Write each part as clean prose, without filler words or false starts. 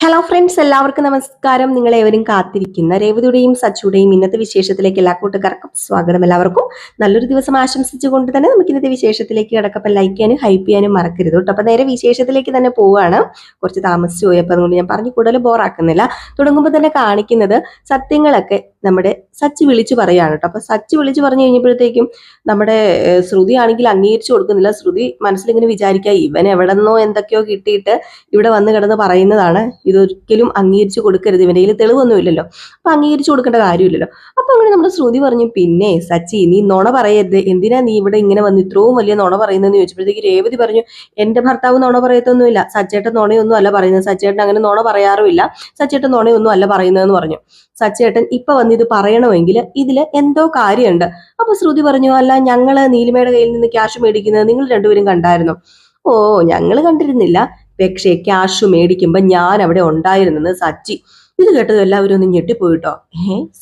Hello friends, എല്ലാവർക്കും നമസ്കാരം. നിങ്ങളേവരും കാത്തിരിക്കുന്ന രേവതിയുടെയും സച്ചുടെയും ഇന്നത്തെ വിശേഷത്തിലേക്ക് എല്ലാ കൂട്ടുകാർക്കും സ്വാഗതം. എല്ലാവർക്കും നല്ലൊരു ദിവസം ആശംസിച്ചുകൊണ്ട് തന്നെ നമുക്ക് ഇന്നത്തെ വിശേഷത്തിലേക്ക് കിടക്കപ്പം ലൈക്ക് ചെയ്യാനും ഹൈപ്പ് ചെയ്യാനും മറക്കരുത് കേട്ടോ. അപ്പൊ നേരെ വിശേഷത്തിലേക്ക് തന്നെ പോവുകയാണ്. കുറച്ച് താമസിച്ചു പോയപ്പോൾ അതുകൊണ്ട് ഞാൻ പറഞ്ഞു കൂടുതൽ ബോറാക്കുന്നില്ല. തുടങ്ങുമ്പോൾ തന്നെ കാണിക്കുന്നത് സത്യങ്ങളൊക്കെ നമ്മുടെ സച്ചി വിളിച്ചു പറയാണ് കേട്ടോ. അപ്പൊ സച്ചി വിളിച്ചു പറഞ്ഞു കഴിഞ്ഞപ്പോഴത്തേക്കും നമ്മുടെ ശ്രുതി ആണെങ്കിൽ അംഗീകരിച്ചു കൊടുക്കുന്നില്ല. ശ്രുതി മനസ്സിലിങ്ങനെ വിചാരിക്കുക, ഇവൻ എവിടെ നിന്നോ എന്തൊക്കെയോ കിട്ടിയിട്ട് ഇവിടെ വന്ന് കിടന്ന് പറയുന്നതാണ്, ഇതൊരിക്കലും അംഗീകരിച്ചു കൊടുക്കരുത്, ഇവന്റെ കയ്യിൽ തെളിവൊന്നുമില്ലല്ലോ, അപ്പൊ അംഗീകരിച്ചു കൊടുക്കേണ്ട കാര്യമില്ലല്ലോ. അപ്പൊ അങ്ങനെ നമ്മുടെ ശ്രുതി പറഞ്ഞു, പിന്നെ സച്ചി നീ നുണ പറയരുത്, എന്തിനാ നീ ഇവിടെ ഇങ്ങനെ വന്ന് ഇത്രയും വലിയ നുണ പറയുന്നതെന്ന് ചോദിച്ചപ്പോഴത്തേക്ക് രേവതി പറഞ്ഞു, എന്റെ ഭർത്താവ് നുണ പറയത്തൊന്നുമില്ല, സച്ചേട്ടൻ നുണയൊന്നും അല്ല പറയുന്നത്, സച്ചേട്ടൻ അങ്ങനെ നുണ പറയാറുമില്ല, സച്ചേട്ടൻ നുണയൊന്നും അല്ല പറയുന്നതെന്ന് പറഞ്ഞു. സച്ചേട്ടൻ ഇപ്പൊ വന്ന് ഇത് പറയണമെങ്കിൽ ഇതില് എന്തോ കാര്യമുണ്ട്. അപ്പൊ ശ്രുതി പറഞ്ഞു, അല്ല ഞങ്ങള് നീലിമയുടെ കയ്യിൽ നിന്ന് ക്യാഷ് മേടിക്കുന്നത് നിങ്ങൾ രണ്ടുപേരും കണ്ടായിരുന്നു? ഓ, ഞങ്ങള് കണ്ടിരുന്നില്ല, പക്ഷേ ക്യാഷ് മേടിക്കുമ്പോ ഞാൻ അവിടെ ഉണ്ടായിരുന്നെന്ന് സച്ചി. ഇത് കേട്ടത് എല്ലാവരും ഒന്ന് ഞെട്ടിപ്പോയിട്ടോ.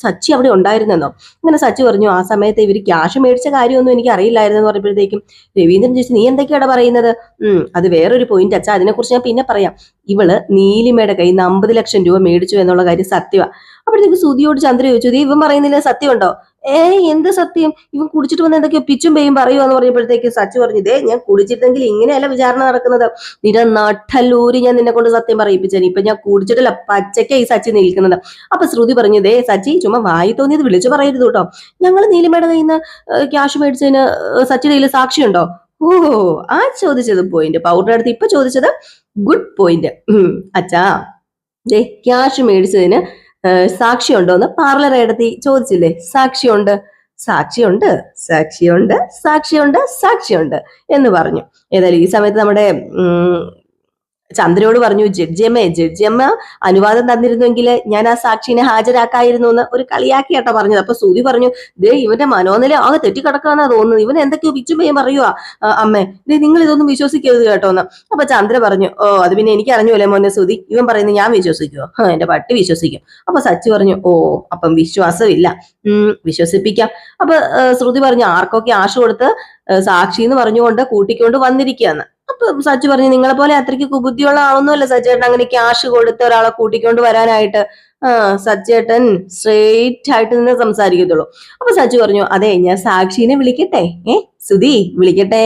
സച്ചി അവിടെ ഉണ്ടായിരുന്നെന്നോ? അങ്ങനെ സച്ചി പറഞ്ഞു, ആ സമയത്ത് ഇവര് ക്യാഷ് മേടിച്ച കാര്യമൊന്നും എനിക്ക് അറിയില്ലായിരുന്നു എന്ന് പറഞ്ഞപ്പോഴത്തേക്കും രവീന്ദ്രൻ ചോദിച്ചു, നീ എന്തൊക്കെയാണ് പറയുന്നത്? അത് വേറൊരു പോയിന്റ് അച്ഛാ, അതിനെക്കുറിച്ച് ഞാൻ പിന്നെ പറയാം. ഇവള് നീലിമയുടെ കയ്യിൽ നിന്ന് 50 ലക്ഷം രൂപ മേടിച്ചു എന്നുള്ള കാര്യം സത്യമാ. അപ്പോഴത്തേക്ക് സുധിയോട് ചന്ദ്ര ചോദിച്ചു, ഇവൻ പറയുന്നില്ല സത്യമുണ്ടോ? എന്ത് സത്യം? ഇവൻ കുടിച്ചിട്ട് വന്ന് എന്തൊക്കെയോ പിച്ചും പേയും പറയുമെന്ന് പറഞ്ഞപ്പോഴത്തേക്ക് സച്ചി പറഞ്ഞു, ഞാൻ കുടിച്ചിട്ടെങ്കിൽ ഇങ്ങനെയല്ല വിചാരണ നടക്കുന്നത്, നിന്റെ നട്ടല്ലൂരി ഞാൻ നിന്നെ കൊണ്ട് സത്യം പറയിപ്പിച്ചേനെ, ഇപ്പൊ ഞാൻ കുടിച്ചിട്ടില്ല, പച്ചയ്ക്ക് ഈ സച്ചി നിൽക്കുന്നത്. അപ്പൊ ശ്രുതി പറഞ്ഞു, സച്ചി ചുമ്മാ വായി തോന്നിയത് വിളിച്ചു പറയരുത് കേട്ടോ, ഞങ്ങൾ നീലിമയുടെ കയ്യിൽ നിന്ന് ക്യാഷ് മേടിച്ചതിന് സച്ചിയുടെ കയ്യിൽ സാക്ഷിയുണ്ടോ? ഓ, ആ ചോദിച്ചത് പോയിന്റ്, പൗഡറുടെ അടുത്ത് ഇപ്പൊ ചോദിച്ചത് ഗുഡ് പോയിന്റ്. അച്ഛാ, ക്യാഷ് മേടിച്ചതിന് സാക്ഷിയുണ്ടോ എന്ന് പാർലർ എടുത്തി ചോദിച്ചില്ലേ? സാക്ഷിയുണ്ട്, സാക്ഷിയുണ്ട്, സാക്ഷിയുണ്ട്, സാക്ഷിയുണ്ട്, സാക്ഷിയുണ്ട് എന്ന് പറഞ്ഞു. ഏതായാലും ഈ സമയത്ത് നമ്മുടെ ചന്ദ്രയോട് പറഞ്ഞു, ജഡ്ജിയമ്മ അനുവാദം തന്നിരുന്നെങ്കിൽ ഞാൻ ആ സാക്ഷിനെ ഹാജരാക്കായിരുന്നു എന്ന് ഒരു കളിയാക്കിയാട്ടോ പറഞ്ഞത്. അപ്പൊ സുധി പറഞ്ഞു, ഇവന്റെ മനോനില ആകെ തെറ്റിക്കിടക്കാന്നാ തോന്നുന്നത്, ഇവൻ എന്തൊക്കെയോ പിച്ചുമ്പയും പറയുവാ അമ്മേ, നിങ്ങൾ ഇതൊന്നും വിശ്വസിക്കരുത് കേട്ടോന്ന്. അപ്പൊ ചന്ദ്ര പറഞ്ഞു, ഓ അത് പിന്നെ എനിക്ക് അറിഞ്ഞൂല്ലേ മോനെ സുധി, ഇവൻ പറയുന്നത് ഞാൻ വിശ്വസിക്കുവോ? എന്റെ പട്ടി വിശ്വസിക്കും. അപ്പൊ സച്ചി പറഞ്ഞു, ഓ അപ്പം വിശ്വാസമില്ല, വിശ്വസിപ്പിക്കാം. അപ്പൊ ശ്രുതി പറഞ്ഞു, ആർക്കൊക്കെ ആശ കൊടുത്ത് സാക്ഷി എന്ന് പറഞ്ഞുകൊണ്ട് കൂട്ടിക്കൊണ്ട് വന്നിരിക്കുകയെന്ന്. അപ്പൊ സച്ചി പറഞ്ഞു, നിങ്ങളെ പോലെ അത്രയ്ക്ക് കുബുദ്ധിയുള്ള ആളൊന്നുമല്ല സച്ചേട്ടൻ അങ്ങനെ ക്യാഷ് കൊടുത്ത് ഒരാളെ കൂട്ടിക്കൊണ്ട് വരാനായിട്ട്. സച്ചേട്ടൻ സ്ട്രെയിറ്റ് ആയിട്ട് നിന്ന് സംസാരിക്കത്തുള്ളൂ. അപ്പൊ സച്ചി പറഞ്ഞു, അതെ ഞാൻ സാക്ഷിനെ വിളിക്കട്ടെ? സുധി വിളിക്കട്ടെ,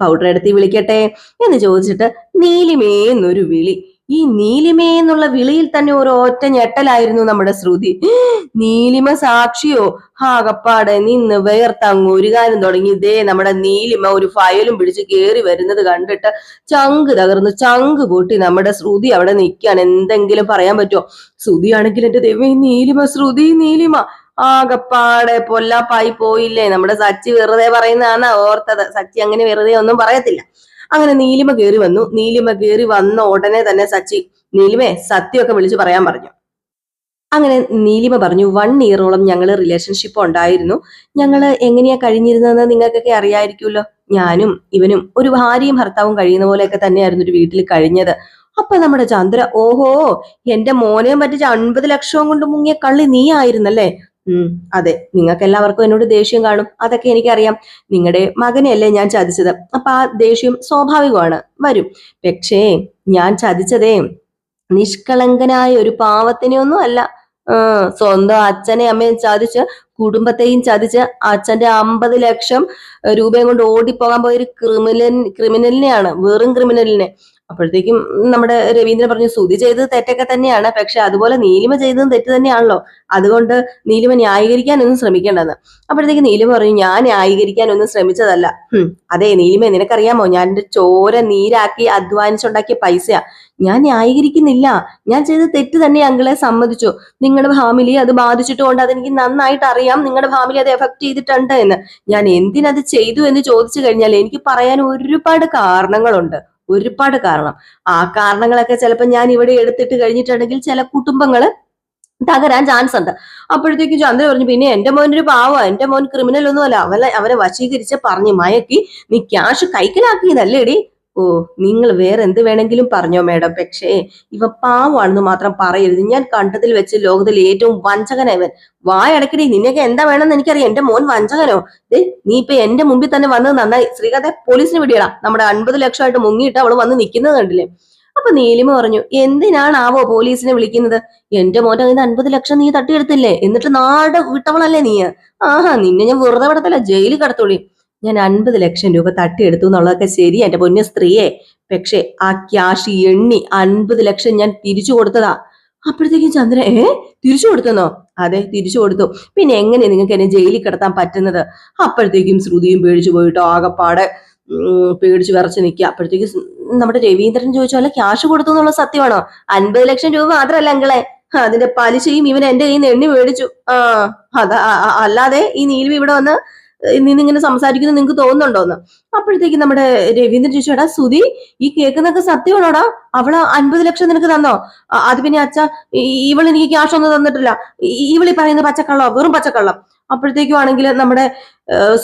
പൗഡർ എടുത്തി വിളിക്കട്ടെ എന്ന് ചോദിച്ചിട്ട് നീലിമേന്നൊരു വിളി. ഈ നീലിമേ എന്നുള്ള വിളിയിൽ തന്നെ ഒരു ഒറ്റ ഞെട്ടലായിരുന്നു നമ്മുടെ ശ്രുതി. നീലിമ സാക്ഷിയോ? ആകപ്പാടെ നിന്ന് വേർത്തങ്ങ് ഒരുകാനും തുടങ്ങി. നമ്മുടെ നീലിമ ഒരു ഫയലും പിടിച്ച് കേറി വരുന്നത് കണ്ടിട്ട് ചങ്ക് തകർന്നു, ചങ്ക് പൊട്ടി നമ്മുടെ ശ്രുതി അവിടെ നിൽക്കുകയാണ്. എന്തെങ്കിലും പറയാൻ പറ്റുമോ? ശ്രുതിയാണെങ്കിൽ എന്റെ ദൈവമേ, നീലിമ, ശ്രുതി, നീലിമ, ആകപ്പാടെ പൊല്ലാപ്പായി പോയില്ലേ. നമ്മുടെ സച്ചി വെറുതെ പറയുന്നതാണ് ഓർത്തത്. സച്ചി അങ്ങനെ വെറുതെ ഒന്നും പറയത്തില്ല. അങ്ങനെ നീലിമ കയറി വന്നു. നീലിമ കയറി വന്ന ഉടനെ തന്നെ സച്ചി, നീലിമേ സത്യമൊക്കെ വിളിച്ചു പറയാൻ പറഞ്ഞു. അങ്ങനെ നീലിമ പറഞ്ഞു, 1 ഇയറോളം ഞങ്ങൾ റിലേഷൻഷിപ്പ് ഉണ്ടായിരുന്നു. ഞങ്ങള് എങ്ങനെയാ കഴിഞ്ഞിരുന്നതെന്ന് നിങ്ങൾക്കൊക്കെ അറിയായിരിക്കുമല്ലോ. ഞാനും ഇവനും ഒരു ഭാര്യയും ഭർത്താവും കഴിയുന്ന പോലെയൊക്കെ തന്നെയായിരുന്നു ഒരു വീട്ടിൽ കഴിഞ്ഞത്. അപ്പൊ നമ്മുടെ ചന്ദ്ര, ഓഹോ, എന്റെ മോനെയും പറ്റിച്ച് 50 ലക്ഷവും കൊണ്ട് മുങ്ങിയ കള്ളി നീ ആയിരുന്നല്ലേ? അതെ, നിങ്ങൾക്ക് എല്ലാവർക്കും എന്നോട് ദേഷ്യം കാണും, അതൊക്കെ എനിക്കറിയാം. നിങ്ങളുടെ മകനെയല്ലേ ഞാൻ ചതിച്ചത്, അപ്പൊ ആ ദേഷ്യം സ്വാഭാവികമാണ്, വരും. പക്ഷേ ഞാൻ ചതിച്ചതേ നിഷ്കളങ്കനായ ഒരു പാവത്തിനെ ഒന്നും അല്ല. സ്വന്തം അച്ഛനെ അമ്മയും ചതിച്ച് കുടുംബത്തെയും ചതിച്ച് അച്ഛന്റെ 50 ലക്ഷം രൂപയും കൊണ്ട് ഓടിപ്പോകാൻ പോയൊരു ക്രിമിനലിനെയാണ്, വെറും ക്രിമിനലിനെ. അപ്പോഴത്തേക്കും നമ്മുടെ രവീന്ദ്രൻ പറഞ്ഞു, സുധി ചെയ്തത് തെറ്റൊക്കെ തന്നെയാണ്, പക്ഷെ അതുപോലെ നീലിമ ചെയ്തതും തെറ്റ് തന്നെയാണല്ലോ, അതുകൊണ്ട് നീലിമ ന്യായീകരിക്കാനൊന്നും ശ്രമിക്കേണ്ടെന്ന്. അപ്പോഴത്തേക്ക് നീലിമ പറഞ്ഞു, ഞാൻ ന്യായീകരിക്കാനൊന്നും ശ്രമിച്ചതല്ല. അതെ നീലിമ, നിനക്കറിയാമോ, ഞാൻ എന്റെ ചോര നീരാക്കി അധ്വാനിച്ചുണ്ടാക്കിയ പൈസയാ, ഞാൻ ന്യായീകരിക്കുന്നില്ല, ഞാൻ ചെയ്ത തെറ്റ് തന്നെ അങ്കിളെ സമ്മതിച്ചു. നിങ്ങളുടെ ഫാമിലി അത് ബാധിച്ചിട്ടുകൊണ്ട് അതെനിക്ക് നന്നായിട്ട് അറിയാം, നിങ്ങളുടെ ഫാമിലി അത് എഫക്ട് ചെയ്തിട്ടുണ്ട് എന്ന്. ഞാൻ എന്തിനത് ചെയ്തു എന്ന് ചോദിച്ചു കഴിഞ്ഞാൽ എനിക്ക് പറയാൻ ഒരുപാട് കാരണങ്ങളുണ്ട്, ഒരുപാട് കാരണം. ആ കാരണങ്ങളൊക്കെ ചിലപ്പോൾ ഞാൻ ഇവിടെ എടുത്തിട്ട് കഴിഞ്ഞിട്ടുണ്ടെങ്കിൽ ചില കുടുംബങ്ങള് തകരാൻ ചാൻസ് ഉണ്ട്. അപ്പോഴത്തേക്ക് ചന്ദ്ര പറഞ്ഞു, പിന്നെ എന്റെ മോനൊരു പാവം, എന്റെ മോൻ ക്രിമിനൽ ഒന്നുമല്ല, അവനെ വശീകരിച്ച് പറഞ്ഞ് മയക്കി നീ ക്യാഷ് കൈക്കലാക്കിയതല്ലേടി. ഓ, നിങ്ങൾ വേറെ എന്ത് വേണമെങ്കിലും പറഞ്ഞോ മേഡം, പക്ഷേ ഇവ പാവമാണെന്ന് മാത്രം പറയരുത്. ഞാൻ കണ്ടതിൽ വെച്ച് ലോകത്തിൽ ഏറ്റവും വഞ്ചകനവൻ. വായടക്കടി, നിന്നൊക്കെ എന്താ വേണമെന്ന് എനിക്കറിയാം. എന്റെ മോൻ വഞ്ചകനോ? നീ ഇപ്പൊ എന്റെ മുമ്പിൽ തന്നെ വന്നത് നന്നായി. ശ്രീകാന്തെ പോലീസിന് വിടിയടാ, നമ്മുടെ 50 ലക്ഷമായിട്ട് മുങ്ങിയിട്ട് അവള് വന്ന് നിൽക്കുന്നത് കണ്ടില്ലേ? അപ്പൊ നീലിമ പറഞ്ഞു, എന്തിനാണാവോ പോലീസിനെ വിളിക്കുന്നത്? എന്റെ മോന്റെ കയ്യിൽ നിന്ന് 50 ലക്ഷം നീ തട്ടിയെടുത്തില്ലേ, എന്നിട്ട് നാട് വിട്ടവളല്ലേ നീ? ആഹാ, നിന്നെ ഞാൻ വെറുതെ വിടത്തല്ല, ജയിലിൽ കടത്തോളി. ഞാൻ 50 ലക്ഷം രൂപ തട്ടിയെടുത്തു എന്നുള്ളതൊക്കെ ശരി എന്റെ പൊന്ന സ്ത്രീയെ, പക്ഷെ ആ ക്യാഷ് എണ്ണി 50 ലക്ഷം ഞാൻ തിരിച്ചു കൊടുത്തതാ. അപ്പോഴത്തേക്കും ചന്ദ്രൻ, തിരിച്ചു കൊടുത്തെന്നോ? അതെ, തിരിച്ചു കൊടുത്തു. പിന്നെ എങ്ങനെ നിങ്ങൾക്ക് എന്നെ ജയിലിൽ കിടത്താൻ പറ്റുന്നത്? അപ്പോഴത്തേക്കും ശ്രുതിയും പേടിച്ചു പോയിട്ടോ, ആകപ്പാടെ പേടിച്ച് വിറച്ച് നിൽക്കുക. അപ്പോഴത്തേക്കും നമ്മുടെ രവീന്ദ്രൻ ചോദിച്ചാൽ ക്യാഷ് കൊടുത്തു എന്നുള്ള സത്യമാണോ? 50 ലക്ഷം രൂപ മാത്രമല്ല അങ്കിളെ, അതിന്റെ പലിശയും ഇവൻ എന്റെ കയ്യിൽ നിന്ന് എണ്ണി മേടിച്ചു. അതാ, അല്ലാതെ ഈ നീലി ഇവിടെ വന്ന് നിന്നിങ്ങനെ സംസാരിക്കുന്നത് നിങ്ങൾക്ക് തോന്നുന്നുണ്ടോന്ന്? അപ്പോഴത്തേക്കും നമ്മുടെ രവീന്ദ്രൻ ചോദിച്ചു, എടാ സുധി, ഈ കേൾക്കുന്നൊക്കെ സത്യമാണോടാ? അവള് 50 ലക്ഷം നിനക്ക് തന്നോ? അത് പിന്നെ അച്ഛ, ഇവൾ എനിക്ക് ക്യാഷ് ഒന്നും തന്നിട്ടില്ല, ഇവളി പറയുന്ന പച്ചക്കള്ളം, വെറും പച്ചക്കള്ളം. അപ്പോഴത്തേക്കും ആണെങ്കിൽ നമ്മുടെ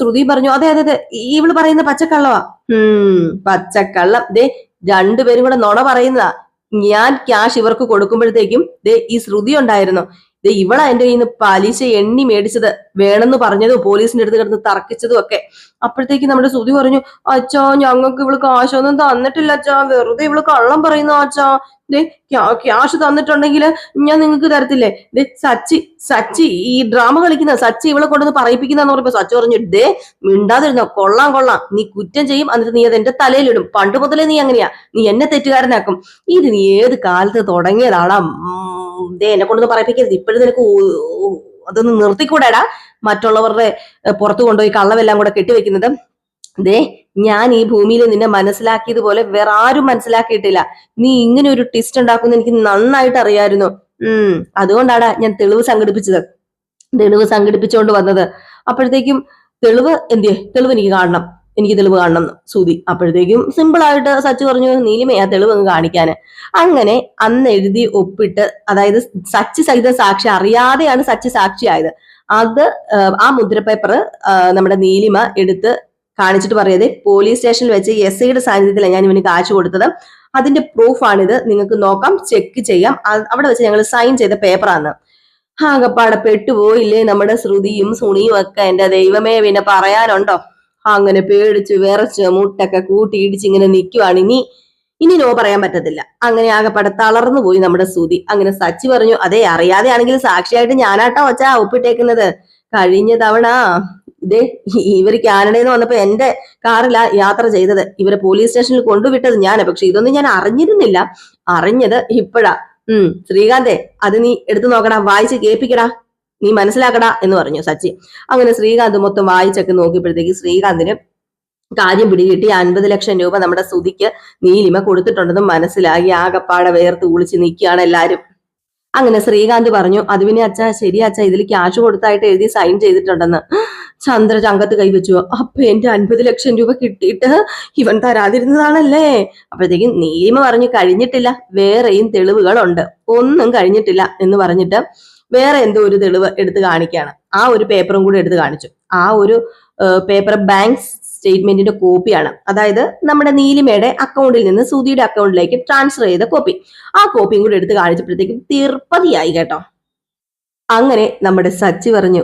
ശ്രുതി പറഞ്ഞു, അതെ അതെ അതെ, ഇവള് പറയുന്ന പച്ചക്കള്ളവാ. പച്ചക്കള്ളം. ദേ, രണ്ടുപേരും കൂടെ നുണ പറയുന്നതാ. ഞാൻ ക്യാഷ് ഇവർക്ക് കൊടുക്കുമ്പോഴത്തേക്കും ദേ ഈ ശ്രുതി ഉണ്ടായിരുന്നു. ദേ ഇവളാ എന്റെ കയ്യിൽ നിന്ന് പലിശ എണ്ണി മേടിച്ചത്, വേണമെന്ന് പറഞ്ഞതും പോലീസിന്റെ അടുത്ത് കിടന്ന് തർക്കിച്ചതും ഒക്കെ. അപ്പോഴത്തേക്ക് നമ്മുടെ ശ്രുതി പറഞ്ഞു, അച്ഛാ, ഞങ്ങൾക്ക് ഇവള് കാശൊന്നും തന്നിട്ടില്ല അച്ഛാ, വെറുതെ ഇവള് കള്ളം പറയുന്നു അച്ഛാ. ദേ, ക്യാഷ് തന്നിട്ടുണ്ടെങ്കിൽ ഞാൻ നിങ്ങൾക്ക് തരത്തില്ലേ? ദേ സച്ചി ഈ ഡ്രാമ കളിക്കുന്ന സച്ചി ഇവളെ കൊണ്ടുവന്ന് പറയിപ്പിക്കുന്ന പറഞ്ഞപ്പോ സച്ചി പറഞ്ഞു, ദേ മിണ്ടാതിരുന്നോ, കൊള്ളാം കൊള്ളാം, നീ കുറ്റം ചെയ്യും, എന്നിട്ട് നീ അത് എന്റെ തലയിലിടും. പണ്ട് മുതലേ നീ അങ്ങനെയാ, നീ എന്നെ തെറ്റുകാരനാക്കും. ഇത് നീ ഏത് കാലത്ത് തുടങ്ങിയതാടാ? ദേ, എന്നെ കൊണ്ടൊന്ന് പറയിപ്പിക്കരുത്. ഇപ്പോഴും നിനക്ക് അതൊന്ന് നിർത്തിക്കൂടാടാ, മറ്റുള്ളവരുടെ പുറത്തു കൊണ്ടുപോയി കള്ളമെല്ലാം കൂടെ കെട്ടിവെക്കുന്നത്. ദേ, ഞാൻ ഈ ഭൂമിയിൽ നിന്നെ മനസ്സിലാക്കിയതുപോലെ വേറെ ആരും മനസ്സിലാക്കിയിട്ടില്ല. നീ ഇങ്ങനെ ഒരു ട്വിസ്റ്റ് ഉണ്ടാക്കുന്ന എനിക്ക് നന്നായിട്ട് അറിയായിരുന്നു. അതുകൊണ്ടാണ് ഞാൻ തെളിവ് സംഘടിപ്പിച്ചുകൊണ്ട് വന്നത്. അപ്പോഴത്തേക്കും തെളിവ് എനിക്ക് കാണണം, എനിക്ക് തെളിവ് കാണണം സൂതി. അപ്പോഴത്തേക്കും സിമ്പിൾ ആയിട്ട് സച്ചി പറഞ്ഞു, നീലിമേ ആ തെളിവ് അങ്ങ് കാണിക്കാന്. അങ്ങനെ അന്ന് എഴുതി ഒപ്പിട്ട്, അതായത് സച്ചി സഹിത സാക്ഷി അറിയാതെയാണ് സച്ചി സാക്ഷിയായത്. അത് ആ മുദ്രപേപ്പർ നമ്മുടെ നീലിമ എടുത്ത് കാണിച്ചിട്ട് പറയാതെ, പോലീസ് സ്റ്റേഷനിൽ വെച്ച് SIയുടെ സാന്നിധ്യത്തിലാണ് ഞാൻ ഇവന് കാശ് കൊടുത്തത്, അതിന്റെ പ്രൂഫാണിത്, നിങ്ങൾക്ക് നോക്കാം, ചെക്ക് ചെയ്യാം, അവിടെ വെച്ച് ഞങ്ങൾ സൈൻ ചെയ്ത പേപ്പറാണ്. ആകപ്പാടെ പെട്ടുപോയില്ലേ നമ്മുടെ ശ്രുതിയും സുണിയും ഒക്കെ. എന്റെ ദൈവമേ, പിന്നെ പറയാനുണ്ടോ? അങ്ങനെ പേടിച്ച് വിറച്ച് മുട്ടൊക്കെ കൂട്ടി ഇടിച്ചിങ്ങനെ നിൽക്കുവാണ്. ഇനി നോ പറയാൻ പറ്റത്തില്ല. അങ്ങനെ ആകപ്പാടെ തളർന്നു പോയി നമ്മുടെ ശ്രുതി. അങ്ങനെ സച്ചി പറഞ്ഞു, അതെ, അറിയാതെ ആണെങ്കിൽ സാക്ഷിയായിട്ട് ഞാനാട്ടോ ഒച്ചാ ഒപ്പിട്ടേക്കുന്നത്. കഴിഞ്ഞ തവണ ഇതേ ഇവര് കാനഡയിൽ നിന്ന് വന്നപ്പോ എന്റെ കാറിലാ യാത്ര ചെയ്തത്, ഇവരെ പോലീസ് സ്റ്റേഷനിൽ കൊണ്ടുവിട്ടത് ഞാന്. പക്ഷെ ഇതൊന്നും ഞാൻ അറിഞ്ഞിരുന്നില്ല, അറിഞ്ഞത് ഇപ്പോഴാ. ശ്രീകാന്തേ, അത് നീ എടുത്തു നോക്കടാ, വായിച്ച് കേൾപ്പിക്കടാ, നീ മനസ്സിലാക്കടാ എന്ന് പറഞ്ഞു സച്ചി. അങ്ങനെ ശ്രീകാന്ത് മൊത്തം വായിച്ചൊക്കെ നോക്കിയപ്പോഴത്തേക്ക് ശ്രീകാന്തിന് കാര്യം പിടികിട്ടി. 50 ലക്ഷം രൂപ നമ്മുടെ ശ്രുതിക്ക് നീലിമ കൊടുത്തിട്ടുണ്ടെന്ന് മനസ്സിലായി. ആകപ്പാടെ വേർത്ത് കുളിച്ച് നിൽക്കുകയാണ് എല്ലാരും. അങ്ങനെ ശ്രീകാന്ത് പറഞ്ഞു, അത് പിന്നെ അച്ഛാ, ശരി അച്ഛാ, ഇതിൽ ക്യാഷ് കൊടുത്തായിട്ട് എഴുതി സൈൻ ചെയ്തിട്ടുണ്ടെന്ന്. ചന്ദ്ര ചങ്കത്ത് കൈവച്ചു. അപ്പൊ എന്റെ 50 ലക്ഷം രൂപ കിട്ടിയിട്ട് ഇവൻ തരാതിരുന്നതാണല്ലേ? അപ്പോഴത്തേക്കും നീലിമ പറഞ്ഞു, കഴിഞ്ഞിട്ടില്ല, വേറെയും തെളിവുകളുണ്ട്, ഒന്നും കഴിഞ്ഞിട്ടില്ല എന്ന് പറഞ്ഞിട്ട് വേറെ എന്തോ ഒരു തെളിവ് എടുത്ത് കാണിക്കുകയാണ്. ആ ഒരു പേപ്പറും കൂടി എടുത്ത് കാണിച്ചു. ആ ഒരു പേപ്പർ ബാങ്ക് സ്റ്റേറ്റ്മെന്റിന്റെ കോപ്പിയാണ്. അതായത് നമ്മുടെ നീലിമയുടെ അക്കൗണ്ടിൽ നിന്ന് സുധിയുടെ അക്കൗണ്ടിലേക്ക് ട്രാൻസ്ഫർ ചെയ്ത കോപ്പി. ആ കോപ്പിയും കൂടി എടുത്ത് കാണിച്ചപ്പോഴത്തേക്കും തിരുപ്പതിയായി കേട്ടോ. അങ്ങനെ നമ്മുടെ സച്ചി പറഞ്ഞു,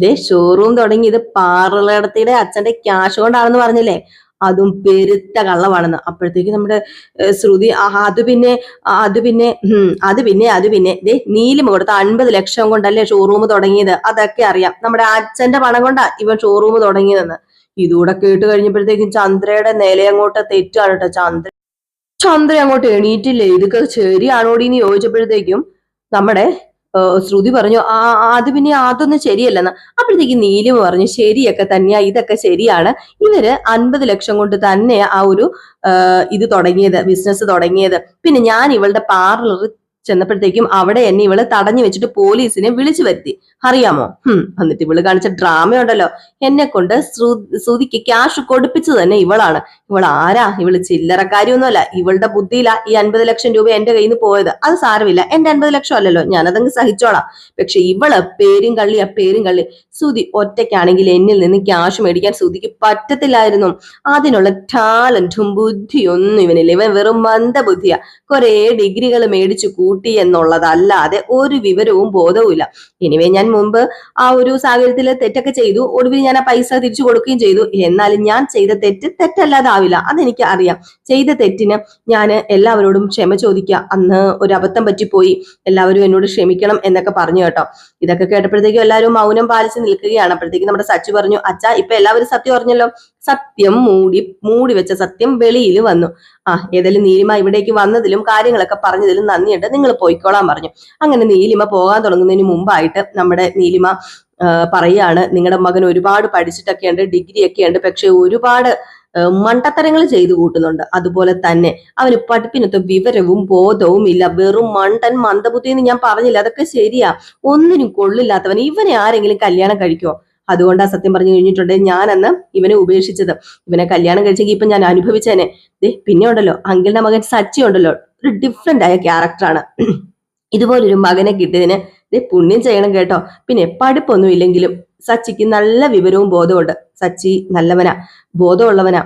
ദേ ഷോറൂം തുടങ്ങിയത് പാർലടത്തിയുടെ അച്ഛന്റെ ക്യാഷ് കൊണ്ടാണെന്ന് പറഞ്ഞില്ലേ, അതും പെരുത്ത കള്ളമാണെന്ന്. അപ്പോഴത്തേക്ക് നമ്മുടെ ശ്രുതി, അത് പിന്നെ ദേ നീലിമ കൊടുത്ത 50 ലക്ഷം കൊണ്ടല്ലേ ഷോറൂം തുടങ്ങിയത്, അതൊക്കെ അറിയാം, നമ്മുടെ അച്ഛന്റെ പണം കൊണ്ടാ ഇവൻ ഷോറൂം തുടങ്ങിയതെന്ന്. ഇതുകൂടെ കേട്ട് കഴിഞ്ഞപ്പോഴത്തേക്കും ചന്ദ്രയുടെ നിലയങ്ങോട്ട് തെറ്റാണ് കേട്ടോ. ചന്ദ്ര അങ്ങോട്ട് എണീറ്റില്ലേ, ഇതൊക്കെ ശരിയാണോടിന്ന് ചോദിച്ചപ്പോഴത്തേക്കും നമ്മുടെ ശ്രുതി പറഞ്ഞു, അത് പിന്നെ അതൊന്നും ശരിയല്ലെന്ന്. അപ്പോഴത്തേക്ക് നീലിമ പറഞ്ഞു, ശരിയൊക്കെ തന്നെയാ, ഇതൊക്കെ ശരിയാണ്, ഇവര് 50 ലക്ഷം കൊണ്ട് തന്നെ ആ ഒരു ഇത് തുടങ്ങിയത്, ബിസിനസ് തുടങ്ങിയത്. പിന്നെ ഞാൻ ഇവളുടെ പാർലർ ചെന്നപ്പോഴത്തേക്കും അവിടെ എന്നെ ഇവള് തടഞ്ഞു വെച്ചിട്ട് പോലീസിനെ വിളിച്ചു വരുത്തി, അറിയാമോ? എന്നിട്ട് ഇവള് കാണിച്ച ഡ്രാമ ഉണ്ടല്ലോ, എന്നെ കൊണ്ട് ശ്രുതിക്ക് ക്യാഷ് കൊടുപ്പിച്ചു തന്നെ ഇവളാണ്. ഇവൾ ആരാ? ഇവള് ചില്ലറക്കാരിയൊന്നുമല്ല, ഇവളുടെ ബുദ്ധിയിലാ ഈ 50 ലക്ഷം രൂപ എന്റെ കയ്യിൽ നിന്ന് പോയത്. അത് സാരമില്ല, എന്റെ 50 ലക്ഷം അല്ലല്ലോ, ഞാനതങ്ങ് സഹിച്ചോളാം. പക്ഷെ ഇവള് പേരും കള്ളി. ശ്രുതി ഒറ്റയ്ക്കാണെങ്കിൽ എന്നിൽ നിന്ന് ക്യാഷ് മേടിക്കാൻ ശ്രുതിക്ക് പറ്റത്തില്ലായിരുന്നു. അതിനുള്ള ടാലന്റും ബുദ്ധിയൊന്നും ഇവനില്ല, ഇവൻ വെറും മന്ദബുദ്ധിയാ. കുറെ ഡിഗ്രികൾ മേടിച്ചു കൂട്ടി എന്നുള്ളതല്ലാതെ ഒരു വിവരവും ബോധവും ഇല്ല. എനിവേ, ഞാൻ മുമ്പ് ആ ഒരു സാഹചര്യത്തിൽ തെറ്റൊക്കെ ചെയ്തു. ഒടുവിൽ ഞാൻ ആ പൈസ തിരിച്ചു കൊടുക്കുകയും ചെയ്തു. എന്നാലും ഞാൻ ചെയ്ത തെറ്റ് തെറ്റല്ലാതാവില്ല, അതെനിക്ക് അറിയാം. ചെയ്ത തെറ്റിന് ഞാൻ എല്ലാവരോടും ക്ഷമ ചോദിക്കുക. അന്ന് ഒരു അബദ്ധം പറ്റിപ്പോയി, എല്ലാവരും എന്നോട് ക്ഷമിക്കണം എന്നൊക്കെ പറഞ്ഞു കേട്ടോ. ഇതൊക്കെ കേട്ടപ്പോഴത്തേക്കും എല്ലാവരും മൗനം പാലിച്ച് നിൽക്കുകയാണ്. അപ്പോഴത്തേക്കും നമ്മുടെ സച്ചി പറഞ്ഞു, അച്ഛാ ഇപ്പൊ എല്ലാവരും സത്യം അറിഞ്ഞല്ലോ. സത്യം മൂടി വെച്ച സത്യം വെളിയിൽ വന്നു. ഏതായാലും നീലിമ ഇവിടേക്ക് വന്നതിലും കാര്യങ്ങളൊക്കെ പറഞ്ഞതിലും നന്ദിയുണ്ട്, നിങ്ങൾ പോയിക്കോളാൻ പറഞ്ഞു. അങ്ങനെ നീലിമ പോകാൻ തുടങ്ങുന്നതിന് മുമ്പായിട്ട് നമ്മുടെ നീലിമ പറയാണ്, നിങ്ങളുടെ മകൻ ഒരുപാട് പഠിച്ചിട്ടൊക്കെ ഉണ്ട്, ഡിഗ്രി ഒക്കെ ഉണ്ട്, പക്ഷെ ഒരുപാട് മണ്ടത്തരങ്ങൾ ചെയ്തു കൂട്ടുന്നുണ്ട്. അതുപോലെ തന്നെ അവന് പഠിപ്പിനൊക്കെ വിവരവും ബോധവും ഇല്ല, വെറും മണ്ടൻ മന്ദബുദ്ധി എന്ന് ഞാൻ പറഞ്ഞില്ല, അതൊക്കെ ശരിയാ. ഒന്നിനും കൊള്ളില്ലാത്തവൻ. ഇവനെ ആരെങ്കിലും കല്യാണം കഴിക്കുമോ? അതുകൊണ്ടാ സത്യം പറഞ്ഞു കഴിഞ്ഞിട്ടുണ്ടെങ്കിൽ ഞാൻ അന്ന് ഇവനെ ഉപേക്ഷിച്ചത്. ഇവനെ കല്യാണം കഴിച്ചെങ്കിൽ ഇപ്പൊ ഞാൻ അനുഭവിച്ചേനെ. പിന്നെ ഉണ്ടല്ലോ അങ്കിളിന്റെ മകൻ സച്ചി ഉണ്ടല്ലോ, ഒരു ഡിഫറെന്റ് ആയ ക്യാരക്ടറാണ്. ഇതുപോലൊരു മകനെ കിട്ടിയതിന് പുണ്യം ചെയ്യണം കേട്ടോ. പിന്നെ പഠിപ്പൊന്നും ഇല്ലെങ്കിലും സച്ചിക്ക് നല്ല വിവരവും ബോധമുണ്ട്. സച്ചി നല്ലവനാ, ബോധമുള്ളവനാ,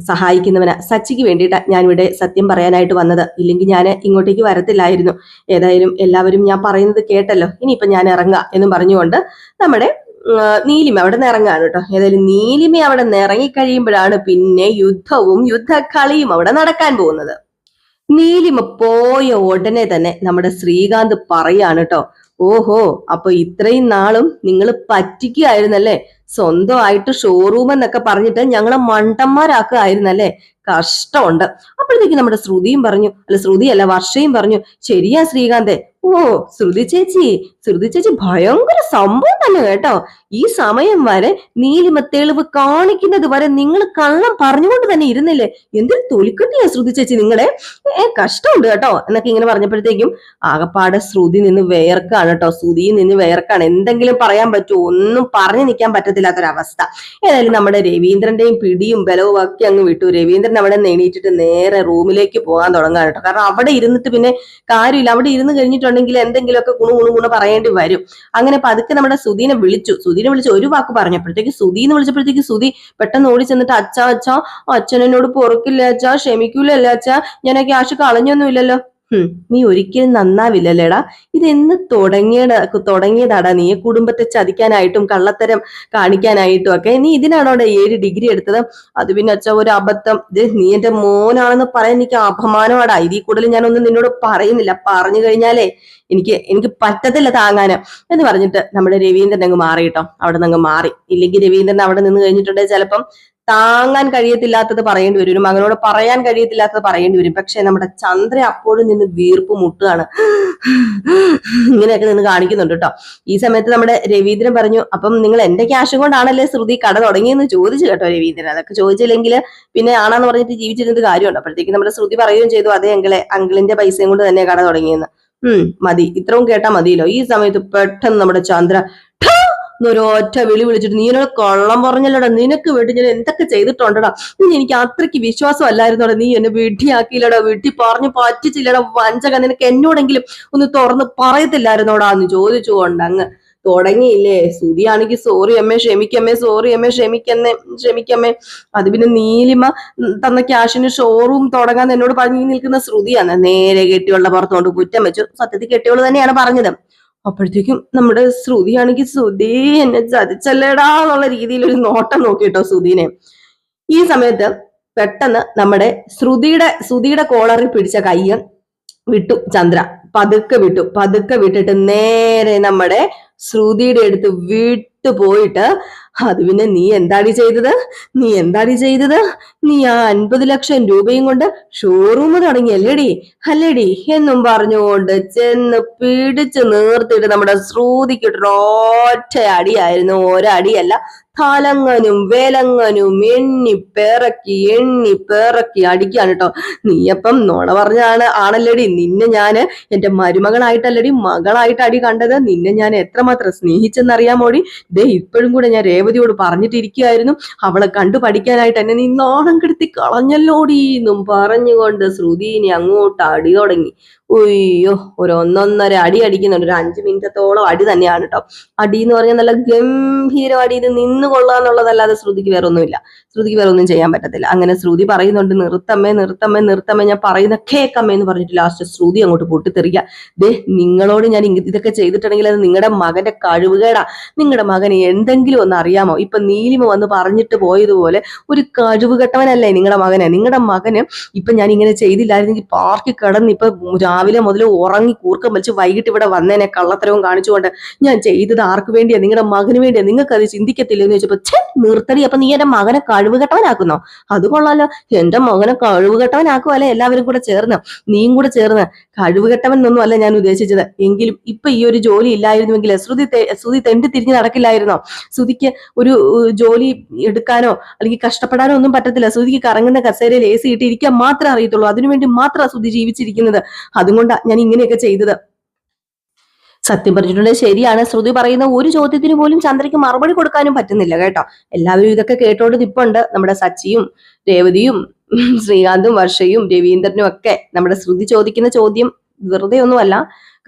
സഹായിക്കുന്നവനാ. സച്ചിക്ക് വേണ്ടിയിട്ടാ ഞാനിവിടെ സത്യം പറയാനായിട്ട് വന്നത്, ഇല്ലെങ്കിൽ ഞാൻ ഇങ്ങോട്ടേക്ക് വരത്തില്ലായിരുന്നു. ഏതായാലും എല്ലാവരും ഞാൻ പറയുന്നത് കേട്ടല്ലോ, ഇനിയിപ്പൊ ഞാൻ ഇറങ്ങാം എന്നും പറഞ്ഞുകൊണ്ട് നമ്മുടെ നീലിമ അവിടെ നിന്ന് ഇറങ്ങാണ് കേട്ടോ. ഏതായാലും നീലിമ അവിടെ നിന്ന് ഇറങ്ങിക്കഴിയുമ്പോഴാണ് പിന്നെ യുദ്ധവും യുദ്ധക്കളിയും അവിടെ നടക്കാൻ പോകുന്നത്. നീലിമ പോയ ഉടനെ തന്നെ നമ്മുടെ ശ്രീകാന്ത് പറയാണ് കേട്ടോ, ഓഹോ അപ്പൊ ഇത്രയും നാളും നിങ്ങൾ പറ്റിക്കുകയായിരുന്നല്ലേ, സ്വന്തമായിട്ട് ഷോറൂം എന്നൊക്കെ പറഞ്ഞിട്ട് ഞങ്ങളെ മണ്ടന്മാരാക്കുകയായിരുന്നല്ലേ, കഷ്ടമുണ്ട്. അപ്പോഴത്തേക്ക് നമ്മുടെ ശ്രുതിയും പറഞ്ഞു, ശ്രുതിയല്ല വർഷയും പറഞ്ഞു, ശരിയാ ശ്രീകാന്തേ, ഓ ശ്രുതി ചേച്ചി ഭയങ്കര സംഭവം തന്നെ കേട്ടോ. ഈ സമയം വരെ നീലിമ തെളിവ് കാണിക്കുന്നത് വരെ നിങ്ങൾ കള്ളം പറഞ്ഞുകൊണ്ട് തന്നെ ഇരുന്നില്ലേ, എന്തൊരു തൊലിക്കെട്ടിയാ ശ്രുതി ചേച്ചി നിങ്ങളെ, കഷ്ടമുണ്ട് കേട്ടോ എന്നൊക്കെ ഇങ്ങനെ പറഞ്ഞപ്പോഴത്തേക്കും ആകപ്പാടെ ശ്രുതി നിന്ന് വേർക്കാണ് കേട്ടോ. ശ്രുതിയിൽ നിന്ന് വേർക്കാണ്, എന്തെങ്കിലും പറയാൻ പറ്റുമോ, ഒന്നും പറഞ്ഞു നിൽക്കാൻ പറ്റത്തില്ലാത്തൊരവസ്ഥ. ഏതായാലും നമ്മുടെ രവീന്ദ്രന്റെയും പിടിയും ബലവും ഒക്കെ അങ്ങ് വിട്ടു. രവീന്ദ്രൻ അവിടെ നിന്ന് എണീറ്റിട്ട് നേരെ റൂമിലേക്ക് പോകാൻ തുടങ്ങാൻ കേട്ടോ. കാരണം അവിടെ ഇരുന്നിട്ട് പിന്നെ കാര്യമില്ല, അവിടെ ഇരുന്ന് കഴിഞ്ഞിട്ടുണ്ടെങ്കിൽ എന്തെങ്കിലുമൊക്കെ കുണു പറയേണ്ടി വരും. അങ്ങനെ പതുക്കെ നമ്മുടെ സുധീനെ വിളിച്ചു ഒരു വാക്ക് പറഞ്ഞപ്പോഴത്തേക്ക് സുധീന്ന് വിളിച്ചപ്പോഴത്തേക്ക് സുധി പെട്ടെന്ന് ഓടി ചെന്നിട്ട്, അച്ഛാ അച്ഛൻ എന്നോട് പൊറുക്കില്ല അച്ഛാ, ക്ഷമിക്കൂലല്ല അച്ഛാ, ഞാൻ ആ ക്യാഷ് കളഞ്ഞൊന്നുമില്ലല്ലോ. നീ ഒരിക്കലും നന്നാവില്ലല്ലേടാ, ഇതെന്ന് തുടങ്ങിയതാടാ നീ കുടുംബത്തെ ചതിക്കാനായിട്ടും കള്ളത്തരം കാണിക്കാനായിട്ടും ഒക്കെ. നീ ഇതിനാണോടെ 7 ഡിഗ്രി എടുത്തത്? അത് പിന്നെ അച്ഛാ ഒരു അബദ്ധം, നീ എന്റെ മോനാണെന്ന് പറയാൻ എനിക്ക് അപമാനമാടാ. ഇതിൽ കൂടുതൽ ഞാനൊന്നും നിന്നോട് പറയുന്നില്ല, പറഞ്ഞു കഴിഞ്ഞാലേ എനിക്ക് പറ്റത്തില്ല താങ്ങാന് എന്ന് പറഞ്ഞിട്ട് നമ്മുടെ രവീന്ദ്രൻ അങ്ങ് മാറിയിട്ടോ. അവിടെ നിന്ന് അങ്ങ് മാറി. ഇല്ലെങ്കിൽ രവീന്ദ്രൻ അവിടെ നിന്ന് കഴിഞ്ഞിട്ടുണ്ടെങ്കിൽ ചിലപ്പം താങ്ങാൻ കഴിയത്തില്ലാത്തത് പറയേണ്ടി വരും, ഒരു മകനോട് പറയാൻ കഴിയത്തില്ലാത്തത് പറയേണ്ടി വരും. പക്ഷെ നമ്മുടെ ചന്ദ്ര അപ്പോഴും നിന്ന് വീർപ്പ് മുട്ടുകയാണ്, ഇങ്ങനെയൊക്കെ നിന്ന് കാണിക്കുന്നുണ്ട് കേട്ടോ. ഈ സമയത്ത് നമ്മുടെ രവീന്ദ്രൻ പറഞ്ഞു, അപ്പം നിങ്ങൾ എന്റെ ക്യാഷ് കൊണ്ടാണല്ലേ ശ്രുതി കട തുടങ്ങിയെന്ന് ചോദിച്ചു കേട്ടോ രവീന്ദ്രൻ. അതൊക്കെ ചോദിച്ചില്ലെങ്കിൽ പിന്നെ ആണെന്ന് പറഞ്ഞിട്ട് ജീവിച്ചിരുന്നത് കാര്യമുണ്ട്. അപ്പോഴത്തേക്ക് നമ്മുടെ ശ്രുതി പറയുകയും ചെയ്തു, അതേ അങ്കിളിന്റെ പൈസയും കൊണ്ട് തന്നെ കട തുടങ്ങിയെന്ന്. മതി, ഇത്രയും കേട്ടാ മതിയല്ലോ. ഈ സമയത്ത് പെട്ടെന്ന് നമ്മുടെ ചന്ദ്ര ഒരൊറ്റ വിളിച്ചിട്ട്, നീ എന്നോട് കള്ളം പറഞ്ഞല്ലോടാ, നിനക്ക് വേണ്ടി ഞാൻ എന്തൊക്കെ ചെയ്തിട്ടുണ്ടടാ, എനിക്ക് അത്രയ്ക്ക് വിശ്വാസം അല്ലായിരുന്നോടാ, നീ എന്നെ വീട്ടിയാക്കിയില്ലടാ, വീട്ടിൽ പറഞ്ഞു പറ്റിച്ചില്ലടാ വഞ്ചക, നിനക്ക് എന്നോടെങ്കിലും ഒന്ന് തുറന്ന് പറയത്തില്ലായിരുന്നോടാ എന്ന് ചോദിച്ചുകൊണ്ട് അങ്ങ് തുടങ്ങിയില്ലേ. ശ്രുതിയാണെങ്കിൽ സോറി അമ്മേ ക്ഷമിക്കമ്മേ, സോറി അമ്മേ ക്ഷമിക്കമ്മേ. അത് പിന്നെ നീലിമ തന്ന ക്യാഷിന് ഷോറൂം തുടങ്ങാൻ എന്നോട് പറഞ്ഞു നിൽക്കുന്ന ശ്രുതിയാണ്. നേരെ കെട്ടിയുള്ള പുറത്തോണ്ട് കുറ്റം വെച്ചു. സത്യത്തിൽ കെട്ടിയോള് തന്നെയാണ് പറഞ്ഞത്. അപ്പോഴത്തേക്കും നമ്മുടെ ശ്രുതിയാണെങ്കിൽ ശ്രുതി എന്നെ ചതിച്ചല്ലേടാ എന്നുള്ള രീതിയിൽ ഒരു നോട്ടം നോക്കിട്ടോ ശ്രുതിനെ. ഈ സമയത്ത് പെട്ടെന്ന് നമ്മുടെ ശ്രുതിയുടെ കോളറിൽ പിടിച്ച കയ്യ് വിട്ടു ചന്ദ്ര, പതുക്കെ വിട്ടിട്ട് നേരെ നമ്മുടെ ശ്രുതിയുടെ അടുത്ത് വിട്ടുപോയിട്ട്, അത് പിന്നെ നീ എന്താടി ചെയ്തത്, നീ ആ 50 ലക്ഷം രൂപയും കൊണ്ട് ഷോറൂം അല്ലേടി എന്നും പറഞ്ഞുകൊണ്ട് ചെന്ന് പിടിച്ച് നിർത്തിയിട്ട് നമ്മുടെ ശ്രുതിക്കിട്ട് ഒറ്റ അടിയായിരുന്നു. ഒരടിയല്ല, തലങ്ങനും വേലങ്ങനും എണ്ണി പേറക്കി അടിക്കാണ് കേട്ടോ. നീയപ്പം നോണ ആണല്ലടി, നിന്നെ ഞാന് എന്റെ മരുമകളായിട്ടല്ലടി മകളായിട്ട് അടി കണ്ടത്. നിന്നെ ഞാൻ എത്രമാത്രം സ്നേഹിച്ചെന്നറിയാമോടി. ഇപ്പോഴും കൂടെ ഞാൻ രേവതിയോട് പറഞ്ഞിട്ടിരിക്കുകയായിരുന്നു, അവളെ കണ്ടു പഠിക്കാനായിട്ട് എന്നെ നീ നാണം കെടുത്തി കളഞ്ഞല്ലോടി എന്നും പറഞ്ഞുകൊണ്ട് ശ്രുതി ഇനി അങ്ങോട്ട് അടി തുടങ്ങി. ഉയ്യോ, ഒരു ഒന്നൊന്നര അടി അടിക്കുന്നുണ്ട്. ഒരു 5 മിനിറ്റത്തോളം അടി തന്നെയാണ് കേട്ടോ. അടി എന്ന് പറഞ്ഞാൽ നല്ല ഗംഭീരം അടി. ഇത് നിന്ന് കൊള്ളാന്നുള്ളതല്ലാതെ ശ്രുതിക്ക് വേറെ ഒന്നുമില്ല. ശ്രുതിക്ക് വേറെ ഒന്നും ചെയ്യാൻ പറ്റത്തില്ല. അങ്ങനെ ശ്രുതി പറയുന്നുണ്ട്, നിർത്തമ്മേ നിർത്തമ്മേ നിർത്തമ്മേ, ഞാൻ പറയുന്ന കേക്കമ്മേ എന്ന് പറഞ്ഞിട്ട് ലാസ്റ്റ് ശ്രുതി അങ്ങോട്ട് പൊട്ടിത്തെറിക്കുക. ദേ, നിങ്ങളോട് ഞാൻ ഇതൊക്കെ ചെയ്തിട്ടുണ്ടെങ്കിൽ അത് നിങ്ങളുടെ മകന്റെ കഴിവുകേടാ. നിങ്ങളുടെ മകന് എന്തെങ്കിലും ഒന്ന് അറിയാമോ? ഇപ്പൊ നീലിമ വന്ന് പറഞ്ഞിട്ട് പോയതുപോലെ ഒരു കഴിവ് കെട്ടവനല്ലേ നിങ്ങളുടെ മകന്. നിങ്ങളുടെ മകന് ഇപ്പൊ ഞാൻ ഇങ്ങനെ ചെയ്തില്ലായിരുന്നെങ്കിൽ പാർക്കിൽ കിടന്ന് ഇപ്പൊ രാവിലെ മുതൽ ഉറങ്ങി കൂർക്കം വലിച്ച് വൈകിട്ട് ഇവിടെ വന്നേനെ കള്ളത്തരവും കാണിച്ചുകൊണ്ട്. ഞാൻ ചെയ്തത് ആർക്ക് വേണ്ടിയാ? നിങ്ങളുടെ മകന് വേണ്ടിയാ. നിങ്ങൾക്ക് അത് ചിന്തിക്കത്തില്ല എന്ന് ചോദിച്ചപ്പോ നിർത്തടി, അപ്പൊ നീ എന്റെ മകനെ കഴിവുകെട്ടവനാക്കുന്നോ? അത് കൊള്ളാലോ, എന്റെ മകനെ കഴിവുകെട്ടവനാക്കുമല്ലേ എല്ലാവരും കൂടെ ചേർന്ന്, നീയും കൂടെ ചേർന്ന്. കഴിവുകെട്ടവൻ എന്നൊന്നും അല്ല ഞാൻ ഉദ്ദേശിച്ചത്. എങ്കിലും ഇപ്പൊ ഈ ഒരു ജോലി ഇല്ലായിരുന്നുവെങ്കിൽ ശ്രുതി തെണ്ടി തിരിഞ്ഞ് നടക്കില്ലായിരുന്നോ? ശ്രുതിക്ക് ഒരു ജോലി എടുക്കാനോ അല്ലെങ്കിൽ കഷ്ടപ്പെടാനോ ഒന്നും പറ്റത്തില്ല. ശ്രുതിക്ക് കറങ്ങുന്ന കസേരയിൽ AC ഇട്ട് ഇരിക്കാൻ മാത്രമേ അറിയത്തുള്ളൂ. അതിനുവേണ്ടി മാത്രമാണ് ശ്രുതി ജീവിച്ചിരിക്കുന്നത്. അതുകൊണ്ടാണ് ഞാൻ ഇങ്ങനെയൊക്കെ ചെയ്തത്. സത്യം പറഞ്ഞിട്ടുണ്ടെങ്കിൽ ശരിയാണ്, ശ്രുതി പറയുന്ന ഒരു ചോദ്യത്തിന് പോലും ചന്ദ്രയ്ക്ക് മറുപടി കൊടുക്കാനും പറ്റുന്നില്ല കേട്ടോ. എല്ലാവരും ഇതൊക്കെ കേട്ടോണ്ട് നിപ്പുണ്ട്. നമ്മുടെ സച്ചിയും രേവതിയും ശ്രീകാന്തും വർഷയും രവീന്ദ്രനും ഒക്കെ നമ്മുടെ ശ്രുതി ചോദിക്കുന്ന ചോദ്യം വെറുതെ ഒന്നുമല്ല.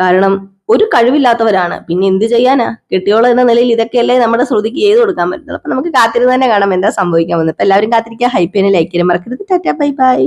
കാരണം ഒരു കഴിവില്ലാത്തവരാണ്. പിന്നെ എന്ത് ചെയ്യാനാ? കെട്ടിയോളം എന്ന നിലയിൽ ഇതൊക്കെയല്ലേ നമ്മുടെ ശ്രുതിക്ക് ചെയ്ത് കൊടുക്കാൻ പറ്റുന്നത്. അപ്പൊ നമുക്ക് കാത്തിരുന്ന് തന്നെ കാണാം എന്താ സംഭവിക്കാൻ പോകുന്നത്. അപ്പൊ എല്ലാവരും കാത്തിരിക്കുക. ഹൈപ്പിനെ ലൈക്ക് ചെയ്യാൻ മറക്കരുത്. Tata, bye bye.